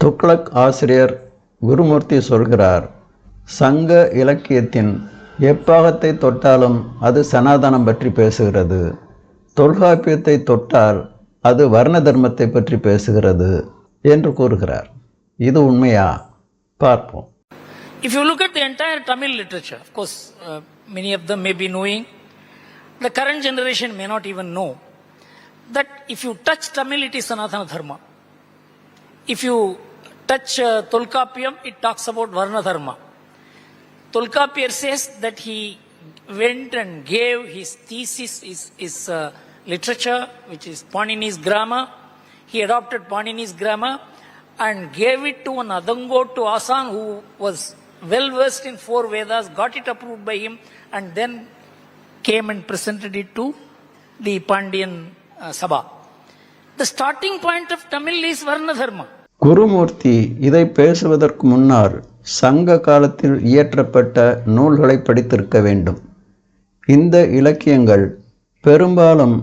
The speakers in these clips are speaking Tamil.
துக்ளக் ஆசிரியர் குருமூர்த்தி சொல்கிறார், சங்க இலக்கியத்தின் எப்பாகத்தை தொட்டாலும் அது சனாதனம் பற்றி பேசுகிறது. தொல்காப்பியத்தை தொட்டால் அது வர்ண தர்மத்தை பற்றி பேசுகிறது என்று கூறுகிறார். இது உண்மையா? பார்ப்போம். If you look at the entire Tamil literature, of course, many of them may be knowing, the current generation may not even know, that if you touch Tamil, it is Sanatana Dharma. If you touch Tolkapiyam, it talks about Varna Dharma. Tolkapiyar says that he went and gave his thesis, his literature, which is Panini's grammar. He adopted Panini's grammar and gave it to an Adangotu Asan who was well versed in 4 Vedas, got it approved by him, and then came and presented it to the Pandian Sabha. The starting point of Tamil is Varna Dharma. Gurumurthy இதை பேசுவதற்கு முன்னால் சங்க காலத்தில் இயற்றப்பட்ட நூல்களை படித்திருக்க வேண்டும். இந்த இலக்கியங்கள் பெரும்பாலும்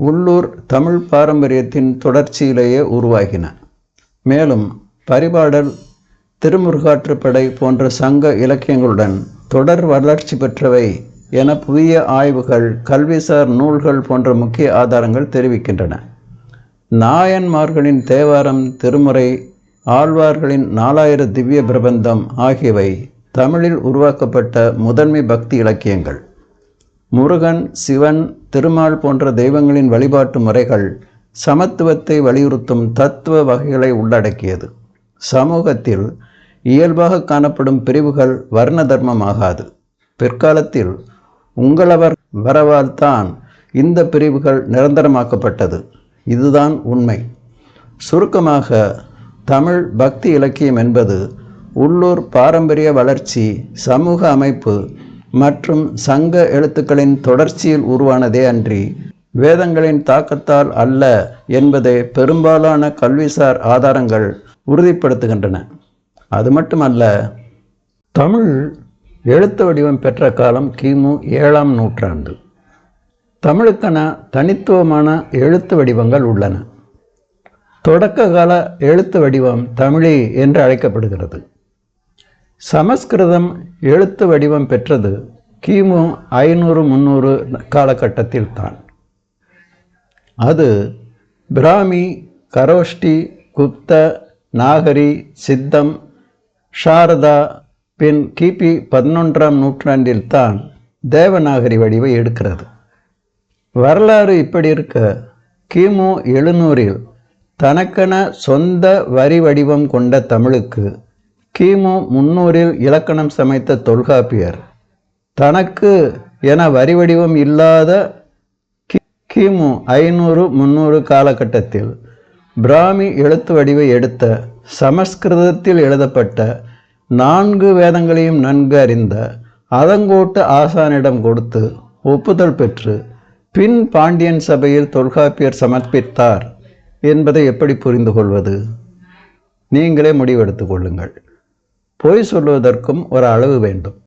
உள்ளூர் தமிழ் பாரம்பரியத்தின் தொடர்ச்சியிலேயே உருவாகின. மேலும் பரிபாடல், திருமுருகாற்றுப்படை போன்ற சங்க இலக்கியங்களுடன் தொடர் வளர்ச்சி பெற்றவை என புதிய ஆய்வுகள், கல்விசார் நூல்கள் போன்ற முக்கிய ஆதாரங்கள் தெரிவிக்கின்றன. நாயன்மார்களின் தேவாரம், திருமுறை, ஆழ்வார்களின் 4000 திவ்ய பிரபந்தம் ஆகியவை தமிழில் உருவாக்கப்பட்ட முதன்மை பக்தி இலக்கியங்கள். முருகன், சிவன், திருமால் போன்ற தெய்வங்களின் வழிபாட்டு முறைகள் சமத்துவத்தை வலியுறுத்தும் தத்துவ வகைகளை உள்ளடக்கியது. சமூகத்தில் இயல்பாக காணப்படும் பிரிவுகள் வர்ண தர்மமாகாது. பிற்காலத்தில் உங்களவர் வரவால்தான் இந்த பிரிவுகள் நிரந்தரமாக்கப்பட்டது. இதுதான் உண்மை. சுருக்கமாக, தமிழ் பக்தி இலக்கியம் என்பது உள்ளூர் பாரம்பரிய வளர்ச்சி, சமூக அமைப்பு மற்றும் சங்க எழுத்துக்களின் தொடர்ச்சியில் உருவானதே அன்றி வேதங்களின் தாக்கத்தால் அல்ல என்பதை பெரும்பாலான கல்விசார் ஆதாரங்கள் உறுதிப்படுத்துகின்றன. அது மட்டுமல்ல, தமிழ் எழுத்து வடிவம் பெற்ற காலம் கிமு 7ஆம் நூற்றாண்டு. தமிழுக்கென தனித்துவமான எழுத்து வடிவங்கள் உள்ளன. தொடக்க கால எழுத்து வடிவம் தமிழி என்று அழைக்கப்படுகிறது. சமஸ்கிருதம் எழுத்து வடிவம் பெற்றது கிமு 500-300 காலகட்டத்தில் தான். அது பிராமி, கரோஷ்டி, குப்த, நாகரி, சித்தம், சாரதா, பின் கிபி 11ஆம் நூற்றாண்டில் தான் தேவநாகரி வடிவை எடுக்கிறது. வரலாறு இப்படி இருக்க, கிமு 700இல் தனக்கென சொந்த வரி வடிவம் கொண்ட தமிழுக்கு கிமு 300இல் இலக்கணம் சமைத்த தொல்காப்பியர் தனக்கு என வரி வடிவம் இல்லாத கிமு 500-300 காலகட்டத்தில் பிராமி எழுத்து வடிவை எடுத்த, சமஸ்கிருதத்தில் எழுதப்பட்ட 4 வேதங்களையும் நன்கு அறிந்த அதங்கோட்டு ஆசானிடம் கொடுத்து ஒப்புதல் பெற்று பின் பாண்டியன் சபையில் தொல்காப்பியர் சமர்ப்பித்தார் என்பதை எப்படி புரிந்து கொள்வது? நீங்களே முடிவெடுத்து கொள்ளுங்கள். பொய் சொல்வதற்கும் ஒரு அளவு வேண்டும்.